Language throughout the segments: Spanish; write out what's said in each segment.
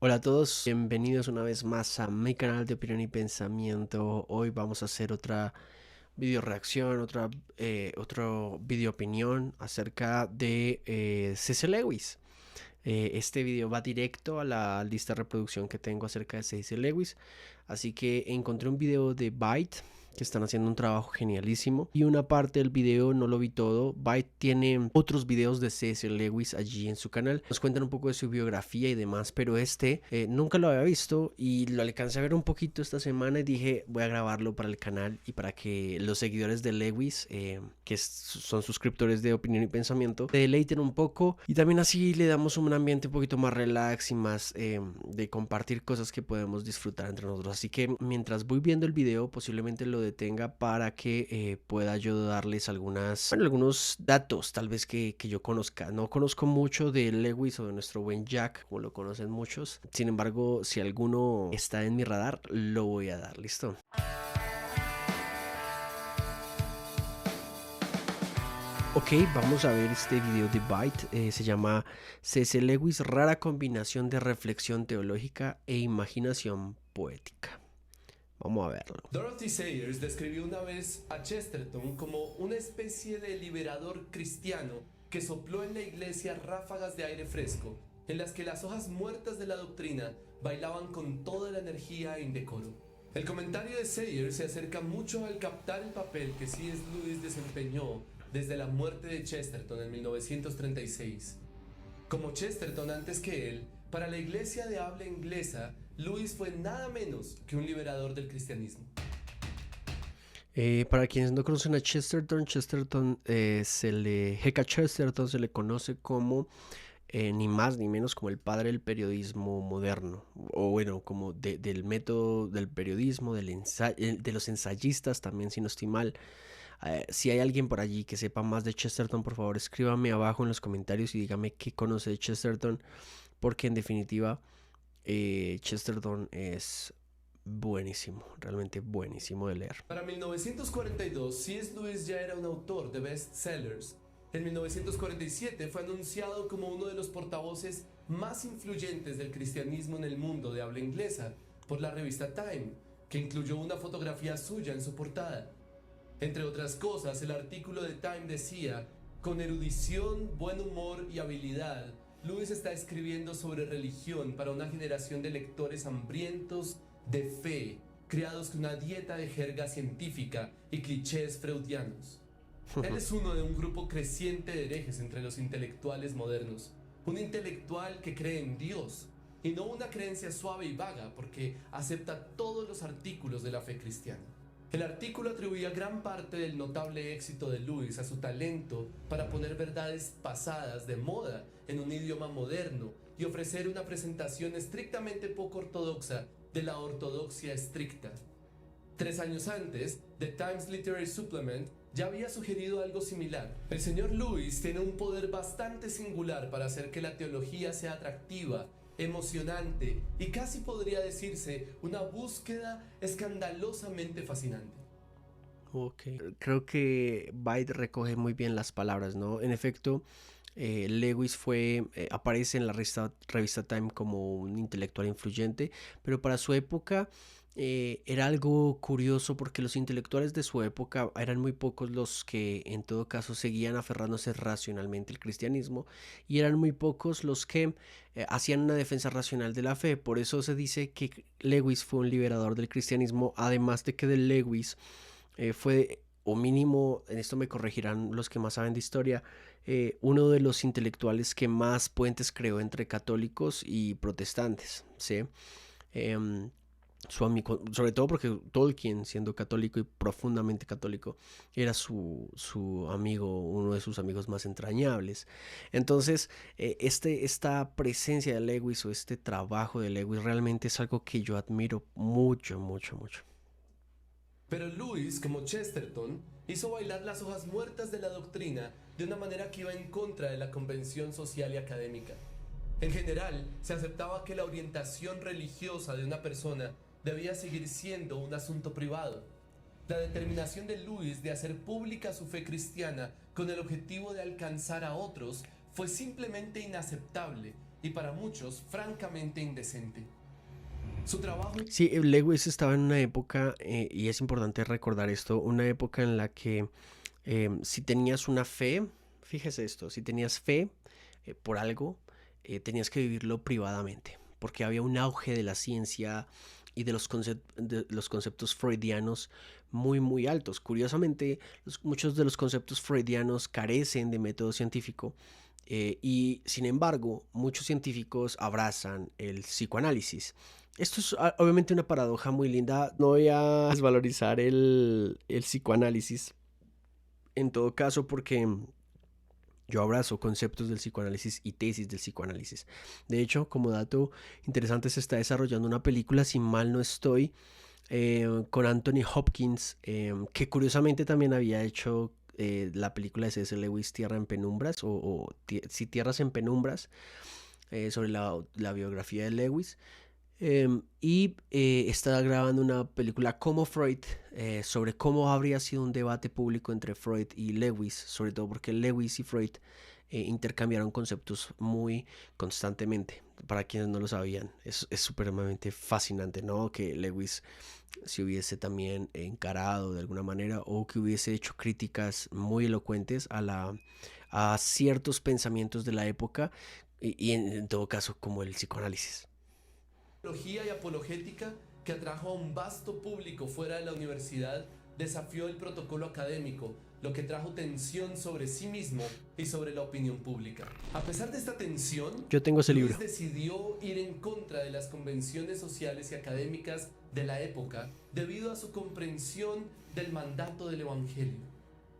Hola a todos, bienvenidos una vez más a mi canal de opinión y pensamiento. Hoy vamos a hacer otra video reacción, otro video opinión acerca de C.S. Lewis. Este video va directo a la lista de reproducción que tengo acerca de C.S. Lewis. Así que encontré un video de Byte que están haciendo un trabajo genialísimo, y una parte del video no lo vi todo. Byte tiene otros videos de C.S. Lewis allí en su canal, nos cuentan un poco de su biografía y demás, pero nunca lo había visto y lo alcancé a ver un poquito esta semana y dije voy a grabarlo para el canal y para que los seguidores de Lewis, son suscriptores de opinión y pensamiento, se deleiten un poco, y también así le damos un ambiente un poquito más relax y más de compartir cosas que podemos disfrutar entre nosotros. Así que mientras voy viendo el video, posiblemente lo detenga para que pueda yo darles algunos datos tal vez que yo conozca. No conozco mucho de Lewis o de nuestro buen Jack, como lo conocen muchos. Sin embargo, si alguno está en mi radar, lo voy a dar. ¿Listo? Ok, vamos a ver este video de Byte. Se llama C.S. Lewis, rara combinación de reflexión teológica e imaginación poética. Vamos a verlo. Dorothy Sayers describió una vez a Chesterton como una especie de liberador cristiano que sopló en la iglesia ráfagas de aire fresco, en las que las hojas muertas de la doctrina bailaban con toda la energía e indecoro. El comentario de Sayers se acerca mucho al captar el papel que C.S. Lewis desempeñó desde la muerte de Chesterton en 1936. Como Chesterton antes que él, para la iglesia de habla inglesa, Lewis fue nada menos que un liberador del cristianismo. Para quienes no conocen a Chesterton, G.K. Chesterton se le conoce como ni más ni menos como el padre del periodismo moderno, o bueno, como del método del periodismo, de los ensayistas también, si no estoy mal. Si hay alguien por allí que sepa más de Chesterton, por favor escríbame abajo en los comentarios y dígame qué conoce de Chesterton, porque en definitiva Chesterton es buenísimo, realmente buenísimo de leer. Para 1942, C.S. Lewis ya era un autor de bestsellers. En 1947 fue anunciado como uno de los portavoces más influyentes del cristianismo en el mundo de habla inglesa por la revista Time, que incluyó una fotografía suya en su portada. Entre otras cosas, el artículo de Time decía: con erudición, buen humor y habilidad, Lewis está escribiendo sobre religión para una generación de lectores hambrientos de fe, criados con una dieta de jerga científica y clichés freudianos. Él es uno de un grupo creciente de herejes entre los intelectuales modernos. Un intelectual que cree en Dios, y no una creencia suave y vaga, porque acepta todos los artículos de la fe cristiana. El artículo atribuía gran parte del notable éxito de Lewis a su talento para poner verdades pasadas de moda en un idioma moderno y ofrecer una presentación estrictamente poco ortodoxa de la ortodoxia estricta. 3 años antes, The Times Literary Supplement ya había sugerido algo similar. El señor Lewis tiene un poder bastante singular para hacer que la teología sea atractiva, emocionante y casi podría decirse una búsqueda escandalosamente fascinante. Ok, creo que Byte recoge muy bien las palabras, ¿no? En efecto, Lewis aparece en la revista Time como un intelectual influyente, pero para su época era algo curioso porque los intelectuales de su época eran muy pocos los que en todo caso seguían aferrándose racionalmente al cristianismo, y eran muy pocos los que hacían una defensa racional de la fe. Por eso se dice que Lewis fue un liberador del cristianismo, además de que de Lewis fue, o mínimo, en esto me corregirán los que más saben de historia, uno de los intelectuales que más puentes creó entre católicos y protestantes, ¿sí? Em, Su amigo, sobre todo porque Tolkien, siendo católico y profundamente católico, era su amigo, uno de sus amigos más entrañables. Entonces, esta presencia de Lewis, o este trabajo de Lewis, realmente es algo que yo admiro mucho, mucho, mucho. Pero Lewis, como Chesterton, hizo bailar las hojas muertas de la doctrina de una manera que iba en contra de la convención social y académica. En general, se aceptaba que la orientación religiosa de una persona debía seguir siendo un asunto privado. La determinación de Lewis de hacer pública su fe cristiana con el objetivo de alcanzar a otros fue simplemente inaceptable y para muchos francamente indecente. Su trabajo... Sí, Lewis estaba en una época, y es importante recordar esto, una época en la que si tenías una fe, fíjese esto, si tenías fe por algo, tenías que vivirlo privadamente, porque había un auge de la ciencia y de los conceptos freudianos muy altos. Curiosamente, muchos de los conceptos freudianos carecen de método científico, y sin embargo, muchos científicos abrazan el psicoanálisis. Esto es obviamente una paradoja muy linda. No voy a desvalorizar el psicoanálisis en todo caso porque yo abrazo conceptos del psicoanálisis y tesis del psicoanálisis. De hecho, como dato interesante, se está desarrollando una película, si mal no estoy, con Anthony Hopkins, que curiosamente también había hecho la película de C.S. Lewis, Tierra en Penumbras, sí, Tierras en Penumbras, sobre la biografía de Lewis. Está grabando una película como Freud, sobre cómo habría sido un debate público entre Freud y Lewis, sobre todo porque Lewis y Freud intercambiaron conceptos muy constantemente. Para quienes no lo sabían, es supremamente fascinante, ¿no? Que Lewis se hubiese también encarado de alguna manera, o que hubiese hecho críticas muy elocuentes a ciertos pensamientos de la época, y en todo caso como el psicoanálisis. Teología y apologética, que atrajo a un vasto público fuera de la universidad, desafió el protocolo académico, lo que trajo tensión sobre sí mismo y sobre la opinión pública. A pesar de esta tensión, Yo tengo ese Luis libro. decidió ir en contra de las convenciones sociales y académicas de la época debido a su comprensión del mandato del Evangelio,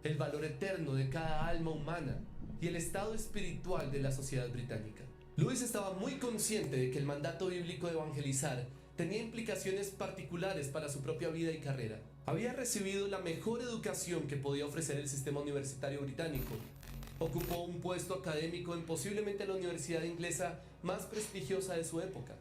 el valor eterno de cada alma humana y el estado espiritual de la sociedad británica. Luis estaba muy consciente de que el mandato bíblico de evangelizar tenía implicaciones particulares para su propia vida y carrera. Había recibido la mejor educación que podía ofrecer el sistema universitario británico. Ocupó un puesto académico en posiblemente la universidad inglesa más prestigiosa de su época.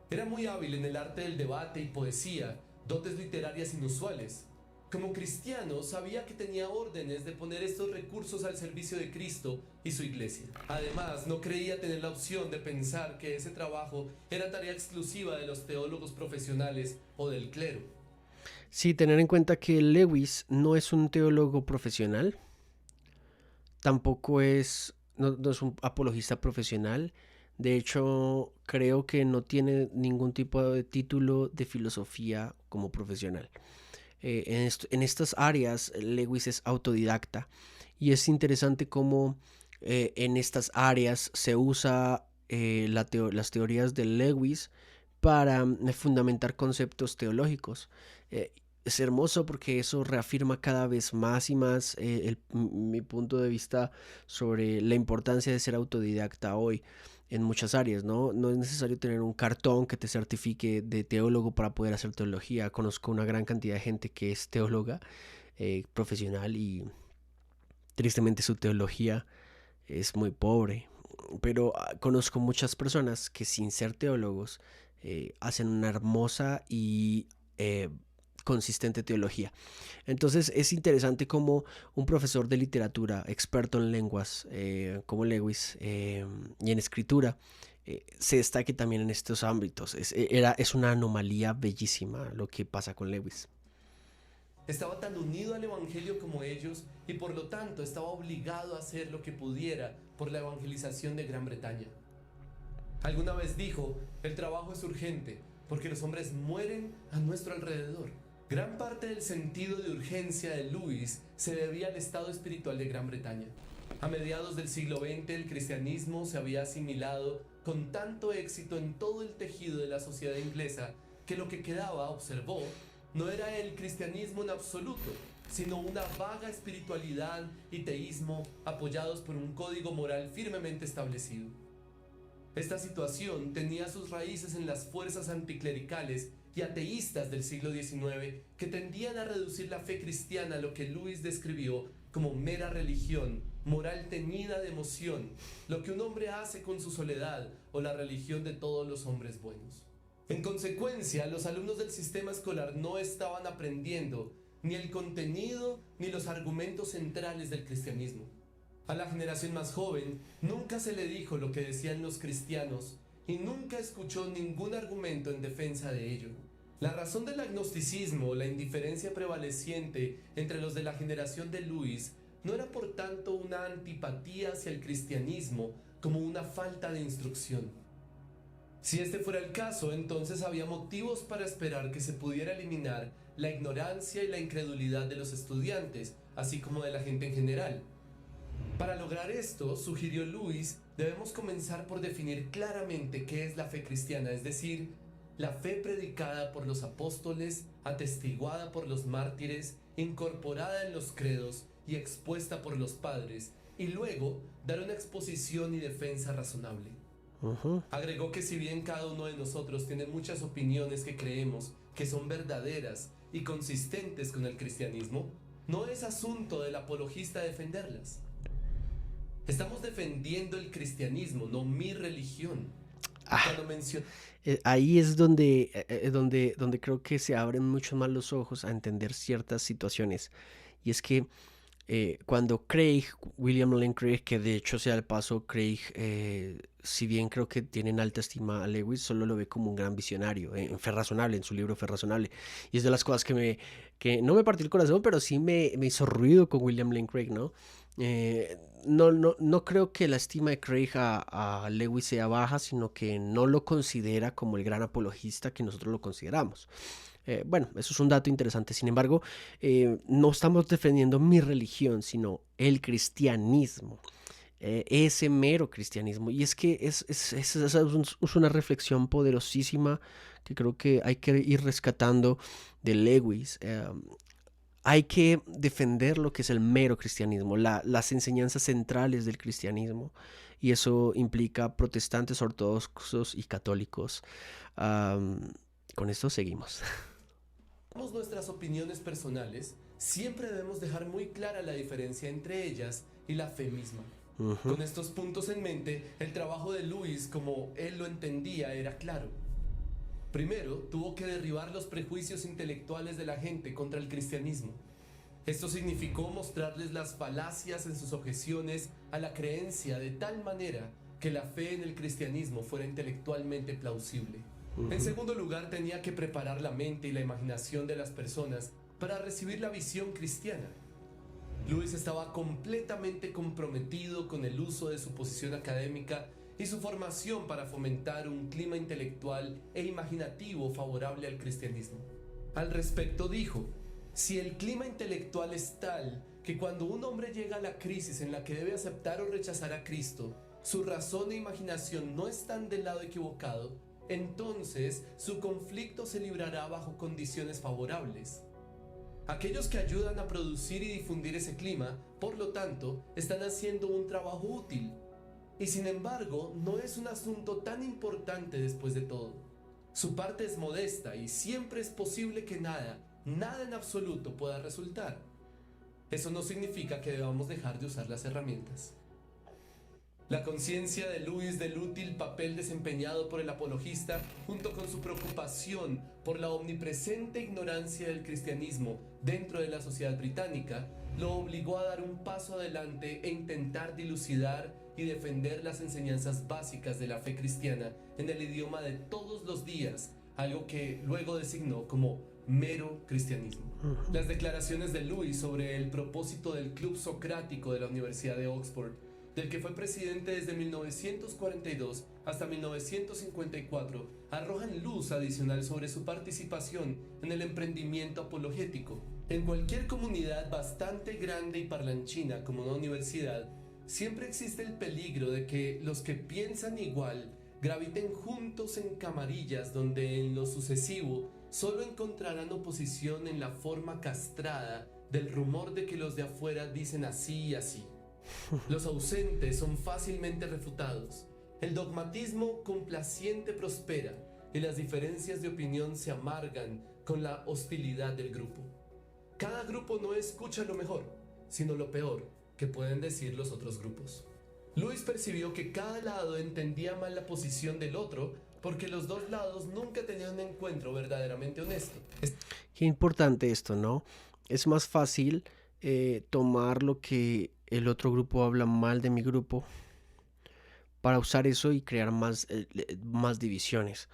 Era muy hábil en el arte del debate y poesía, dotes literarias inusuales. Como cristiano, sabía que tenía órdenes de poner estos recursos al servicio de Cristo y su iglesia. Además, no creía tener la opción de pensar que ese trabajo era tarea exclusiva de los teólogos profesionales o del clero. Sí, tener en cuenta que Lewis no es un teólogo profesional, tampoco no es un apologista profesional. De hecho, creo que no tiene ningún tipo de título de filosofía como profesional. En estas áreas, Lewis es autodidacta, y es interesante cómo en estas áreas se usa las teorías de Lewis para fundamentar conceptos teológicos. Es hermoso porque eso reafirma cada vez más y más mi punto de vista sobre la importancia de ser autodidacta hoy en muchas áreas, ¿no? No es necesario tener un cartón que te certifique de teólogo para poder hacer teología. Conozco una gran cantidad de gente que es teóloga profesional, y tristemente su teología es muy pobre. Pero conozco muchas personas que, sin ser teólogos, hacen una hermosa y consistente teología. Entonces es interesante como un profesor de literatura, experto en lenguas, como Lewis, y en escritura, se destaque también en estos ámbitos. Es una anomalía bellísima lo que pasa con Lewis. Estaba tan unido al Evangelio como ellos y por lo tanto estaba obligado a hacer lo que pudiera por la evangelización de Gran Bretaña. Alguna vez dijo, el trabajo es urgente porque los hombres mueren a nuestro alrededor. Gran parte del sentido de urgencia de Lewis se debía al estado espiritual de Gran Bretaña. A mediados del siglo XX el cristianismo se había asimilado con tanto éxito en todo el tejido de la sociedad inglesa que lo que quedaba, observó, no era el cristianismo en absoluto, sino una vaga espiritualidad y teísmo apoyados por un código moral firmemente establecido. Esta situación tenía sus raíces en las fuerzas anticlericales y ateístas del siglo XIX que tendían a reducir la fe cristiana a lo que Lewis describió como mera religión, moral teñida de emoción, lo que un hombre hace con su soledad o la religión de todos los hombres buenos. En consecuencia, los alumnos del sistema escolar no estaban aprendiendo ni el contenido ni los argumentos centrales del cristianismo. A la generación más joven nunca se le dijo lo que decían los cristianos y nunca escuchó ningún argumento en defensa de ello. La razón del agnosticismo, la indiferencia prevaleciente entre los de la generación de Luis, no era por tanto una antipatía hacia el cristianismo como una falta de instrucción. Si este fuera el caso, entonces había motivos para esperar que se pudiera eliminar la ignorancia y la incredulidad de los estudiantes, así como de la gente en general. Para lograr esto, sugirió Luis, debemos comenzar por definir claramente qué es la fe cristiana, es decir, la fe predicada por los apóstoles, atestiguada por los mártires, incorporada en los credos y expuesta por los padres, y luego dar una exposición y defensa razonable. Agregó que si bien cada uno de nosotros tiene muchas opiniones que creemos que son verdaderas y consistentes con el cristianismo, no es asunto del apologista defenderlas. Estamos defendiendo el cristianismo, no mi religión. Cuando Ahí es donde creo que se abren mucho más los ojos a entender ciertas situaciones. Y es que cuando William Lane Craig, que de hecho sea el paso, Craig, si bien creo que tiene en alta estima a Lewis, solo lo ve como un gran visionario, en Fe Razonable, en su libro Fe Razonable. Y es de las cosas que no me partió el corazón, pero sí me hizo ruido con William Lane Craig, ¿no? No creo que la estima de Craig a Lewis sea baja, sino que no lo considera como el gran apologista que nosotros lo consideramos. Bueno, eso es un dato interesante. Sin embargo, no estamos defendiendo mi religión, sino el cristianismo. Ese mero cristianismo. Y es que es una reflexión poderosísima que creo que hay que ir rescatando de Lewis. Hay que defender lo que es el mero cristianismo, las enseñanzas centrales del cristianismo. Y eso implica protestantes, ortodoxos y católicos. Con esto seguimos. Nuestras opiniones personales, siempre debemos dejar muy clara la diferencia entre ellas y la fe misma. Con estos puntos en mente, el trabajo de Luis, como él lo entendía, era claro. Primero, tuvo que derribar los prejuicios intelectuales de la gente contra el cristianismo. Esto significó mostrarles las falacias en sus objeciones a la creencia de tal manera que la fe en el cristianismo fuera intelectualmente plausible. En segundo lugar, tenía que preparar la mente y la imaginación de las personas para recibir la visión cristiana. Luis estaba completamente comprometido con el uso de su posición académica y su formación para fomentar un clima intelectual e imaginativo favorable al cristianismo. Al respecto dijo, si el clima intelectual es tal que cuando un hombre llega a la crisis en la que debe aceptar o rechazar a Cristo, su razón e imaginación no están del lado equivocado, entonces su conflicto se librará bajo condiciones favorables. Aquellos que ayudan a producir y difundir ese clima, por lo tanto, están haciendo un trabajo útil. Y sin embargo, no es un asunto tan importante después de todo. Su parte es modesta y siempre es posible que nada en absoluto pueda resultar. Eso no significa que debamos dejar de usar las herramientas. La conciencia de Luis del útil papel desempeñado por el apologista, junto con su preocupación por la omnipresente ignorancia del cristianismo dentro de la sociedad británica, lo obligó a dar un paso adelante e intentar dilucidar y defender las enseñanzas básicas de la fe cristiana en el idioma de todos los días, algo que luego designó como mero cristianismo. Las declaraciones de Luis sobre el propósito del Club Socrático de la Universidad de Oxford, del que fue presidente desde 1942 hasta 1954, arrojan luz adicional sobre su participación en el emprendimiento apologético. En cualquier comunidad bastante grande y parlanchina como una universidad, siempre existe el peligro de que los que piensan igual graviten juntos en camarillas donde en lo sucesivo solo encontrarán oposición en la forma castrada del rumor de que los de afuera dicen así y así. Los ausentes son fácilmente refutados, el dogmatismo complaciente prospera y las diferencias de opinión se amargan con la hostilidad del grupo. Cada grupo no escucha lo mejor, sino lo peor que pueden decir los otros grupos. Luis percibió que cada lado entendía mal la posición del otro porque los dos lados nunca tenían un encuentro verdaderamente honesto. Qué importante esto, ¿no? Es más fácil tomar lo que el otro grupo habla mal de mi grupo para usar eso y crear más divisiones.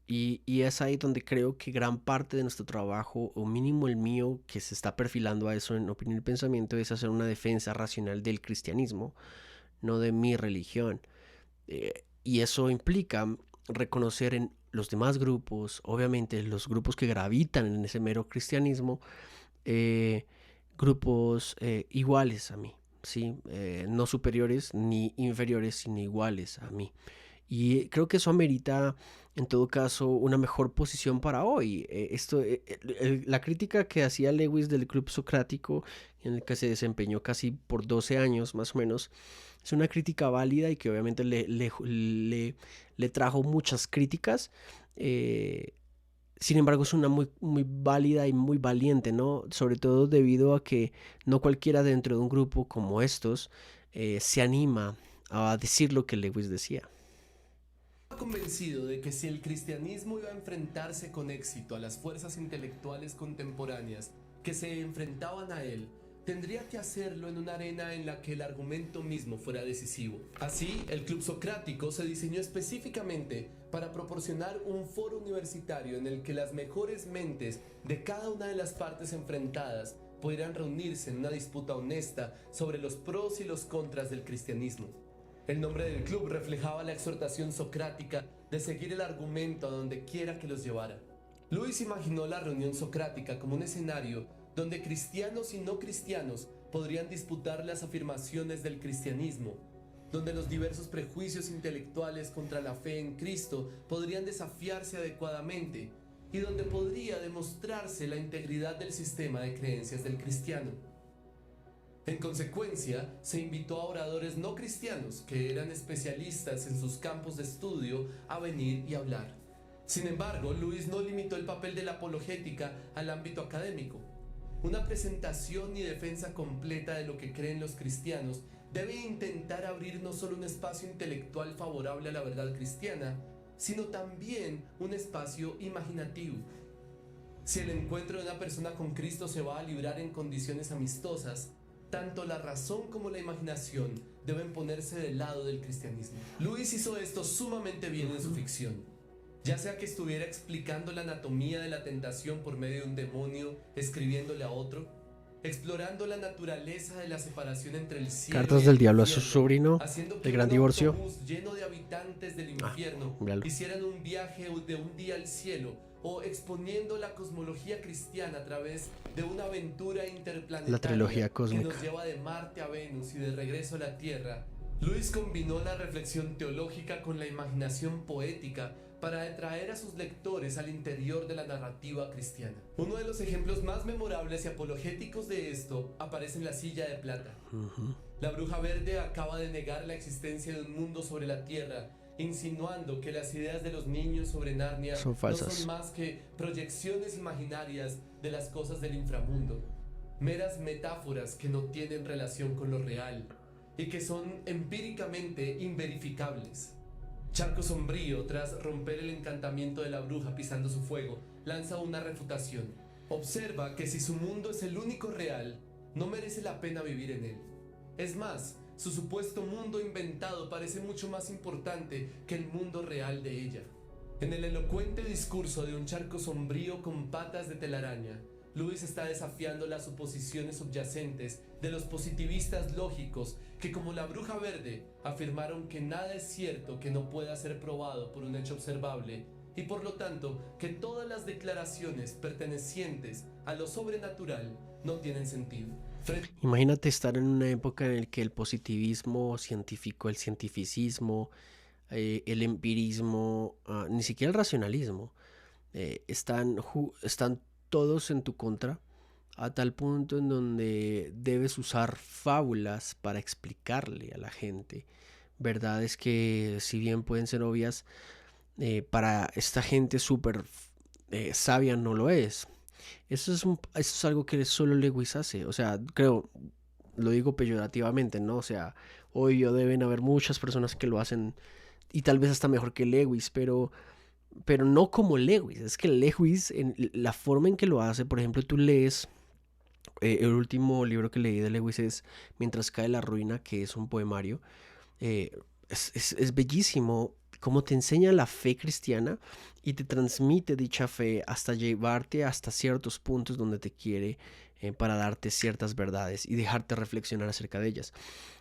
Y es ahí donde creo que gran parte de nuestro trabajo, o mínimo el mío, que se está perfilando a eso en opinión y pensamiento, es hacer una defensa racional del cristianismo, no de mi religión. Y eso implica reconocer en los demás grupos, obviamente los grupos que gravitan en ese mero cristianismo, eh, grupos iguales a mí, ¿sí? No superiores ni inferiores, sino iguales a mí. Y creo que eso amerita, en todo caso, una mejor posición para hoy. La crítica que hacía Lewis del club socrático, en el que se desempeñó casi por 12 años más o menos, es una crítica válida y que obviamente le trajo muchas críticas. Eh, Sin embargo, es una muy válida y muy valiente, ¿no? Sobre todo debido a que no cualquiera dentro de un grupo como estos se anima a decir lo que Lewis decía. Convencido de que si el cristianismo iba a enfrentarse con éxito a las fuerzas intelectuales contemporáneas que se enfrentaban a él, tendría que hacerlo en una arena en la que el argumento mismo fuera decisivo. Así, el Club Socrático se diseñó específicamente para proporcionar un foro universitario en el que las mejores mentes de cada una de las partes enfrentadas pudieran reunirse en una disputa honesta sobre los pros y los contras del cristianismo. El nombre del club reflejaba la exhortación socrática de seguir el argumento a donde quiera que los llevara. Lewis imaginó la reunión socrática como un escenario donde cristianos y no cristianos podrían disputar las afirmaciones del cristianismo, donde los diversos prejuicios intelectuales contra la fe en Cristo podrían desafiarse adecuadamente y donde podría demostrarse la integridad del sistema de creencias del cristiano. En consecuencia, se invitó a oradores no cristianos que eran especialistas en sus campos de estudio a venir y hablar. Sin embargo, Lewis no limitó el papel de la apologética al ámbito académico. Una presentación y defensa completa de lo que creen los cristianos debe intentar abrir no solo un espacio intelectual favorable a la verdad cristiana, sino también un espacio imaginativo. Si el encuentro de una persona con Cristo se va a librar en condiciones amistosas, tanto la razón como la imaginación deben ponerse del lado del cristianismo. Lewis hizo esto sumamente bien en su ficción. Ya sea que estuviera explicando la anatomía de la tentación por medio de un demonio, escribiéndole a otro, explorando la naturaleza de la separación entre el cielo Cartas y del el diablo a su infierno, sobrino, haciendo el que gran un divorcio. autobús lleno de habitantes del infierno Míralo. hicieran un viaje de un día al cielo, o exponiendo la cosmología cristiana a través de una aventura interplanetaria, La trilogía que cósmica. nos lleva de Marte a Venus y de regreso a la Tierra. Lewis combinó la reflexión teológica con la imaginación poética para atraer a sus lectores al interior de la narrativa cristiana. Uno de los ejemplos más memorables y apologéticos de esto aparece en La Silla de Plata. La bruja verde acaba de negar la existencia de un mundo sobre la Tierra, insinuando que las ideas de los niños sobre Narnia Son falsas. no son más que proyecciones imaginarias de las cosas del inframundo, meras metáforas que no tienen relación con lo real y que son empíricamente inverificables. Charco Sombrío, tras romper el encantamiento de la bruja pisando su fuego, lanza una refutación. Observa que si su mundo es el único real, no merece la pena vivir en él. Es más, su supuesto mundo inventado parece mucho más importante que el mundo real de ella. En el elocuente discurso de un charco sombrío con patas de telaraña, Lewis está desafiando las suposiciones subyacentes de los positivistas lógicos que, como la bruja verde, afirmaron que nada es cierto que no pueda ser probado por un hecho observable y por lo tanto que todas las declaraciones pertenecientes a lo sobrenatural no tienen sentido. Imagínate estar en una época en la que el positivismo científico, el cientificismo, el empirismo, ni siquiera el racionalismo, están todos en tu contra, a tal punto en donde debes usar fábulas para explicarle a la gente verdades que, si bien pueden ser obvias, para esta gente súper sabia no lo es. Eso es algo que solo Lewis hace. O sea, creo, lo digo peyorativamente, ¿no? O sea, hoy deben haber muchas personas que lo hacen y tal vez hasta mejor que Lewis, pero no como Lewis. Es que Lewis, en la forma en que lo hace, por ejemplo, tú lees el último libro que leí de Lewis es Mientras cae la ruina, que es un poemario. Eh, es bellísimo cómo te enseña la fe cristiana y te transmite dicha fe hasta llevarte hasta ciertos puntos donde te quiere, para darte ciertas verdades y dejarte reflexionar acerca de ellas.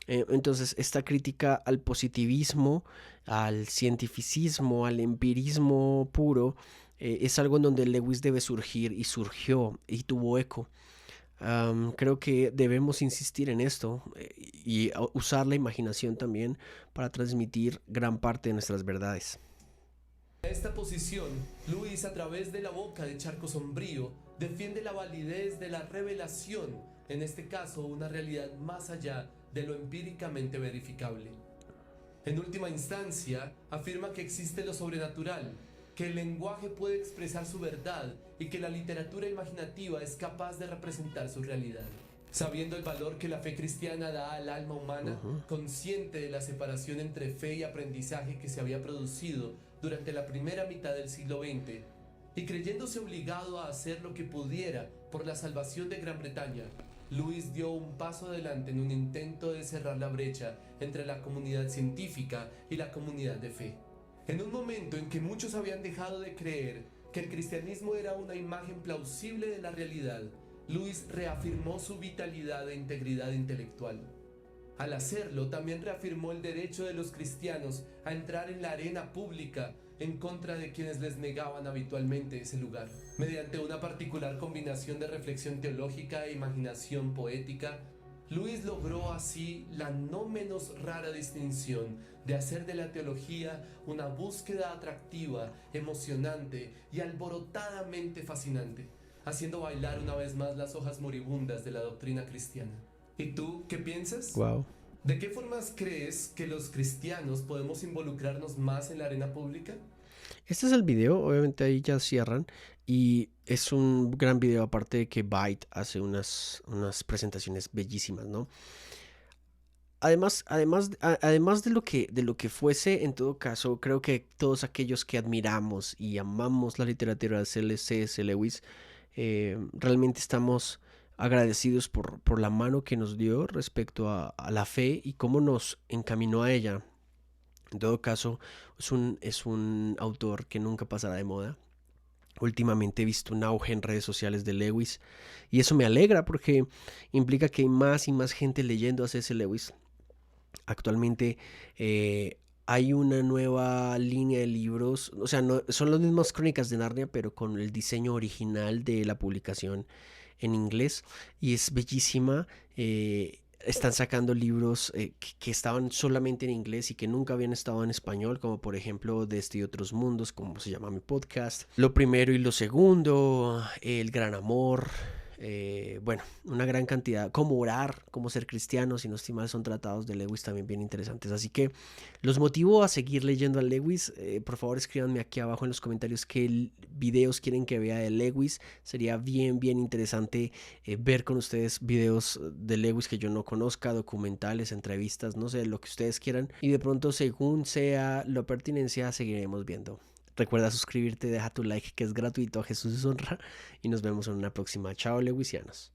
Entonces, esta crítica al positivismo, al cientificismo, al empirismo puro, es algo en donde Lewis debe surgir y surgió y tuvo eco. Creo que debemos insistir en esto, y usar la imaginación también para transmitir gran parte de nuestras verdades. Esta posición, Luis, a través de la boca de Charco Sombrío, defiende la validez de la revelación, en este caso una realidad más allá de lo empíricamente verificable. En última instancia, afirma que existe lo sobrenatural, que el lenguaje puede expresar su verdad y que la literatura imaginativa es capaz de representar su realidad. Sabiendo el valor que la fe cristiana da al alma humana, consciente de la separación entre fe y aprendizaje que se había producido durante la primera mitad del siglo XX, y creyéndose obligado a hacer lo que pudiera por la salvación de Gran Bretaña, Luis dio un paso adelante en un intento de cerrar la brecha entre la comunidad científica y la comunidad de fe. En un momento en que muchos habían dejado de creer que el cristianismo era una imagen plausible de la realidad, Luis reafirmó su vitalidad e integridad intelectual. Al hacerlo, también reafirmó el derecho de los cristianos a entrar en la arena pública en contra de quienes les negaban habitualmente ese lugar. Mediante una particular combinación de reflexión teológica e imaginación poética, Luis logró así la no menos rara distinción de hacer de la teología una búsqueda atractiva, emocionante y alborotadamente fascinante, haciendo bailar una vez más las hojas moribundas de la doctrina cristiana. ¿Y tú qué piensas? Wow. ¿De qué formas crees que los cristianos podemos involucrarnos más en la arena pública? Este es el video, obviamente ahí ya cierran y es un gran video, aparte de que Byte hace unas presentaciones bellísimas, ¿no? Además de lo que fuese, en todo caso, creo que todos aquellos que admiramos y amamos la literatura de C.S. Lewis, realmente estamos agradecidos por la mano que nos dio respecto a la fe y cómo nos encaminó a ella. En todo caso, es un autor que nunca pasará de moda. Últimamente he visto un auge en redes sociales de Lewis y eso me alegra porque implica que hay más y más gente leyendo a C.S. Lewis. Actualmente, hay una nueva línea de libros, o sea, no, son las mismas Crónicas de Narnia, pero con el diseño original de la publicación en inglés y es bellísima. Están sacando libros, que estaban solamente en inglés y que nunca habían estado en español, como por ejemplo De y otros mundos, como se llama mi podcast, Lo primero y lo segundo, El gran amor. Bueno, una gran cantidad, cómo orar, cómo ser cristiano, si no estoy mal, son tratados de Lewis también bien interesantes. Así que los motivo a seguir leyendo a Lewis. Por favor, escríbanme aquí abajo en los comentarios qué videos quieren que vea de Lewis. Sería bien interesante, ver con ustedes videos de Lewis que yo no conozca, documentales, entrevistas, no sé, lo que ustedes quieran. Y de pronto, según sea la pertinencia, seguiremos viendo. Recuerda suscribirte, deja tu like que es gratuito, a Jesús es honra y nos vemos en una próxima. Chao, Lewisianos.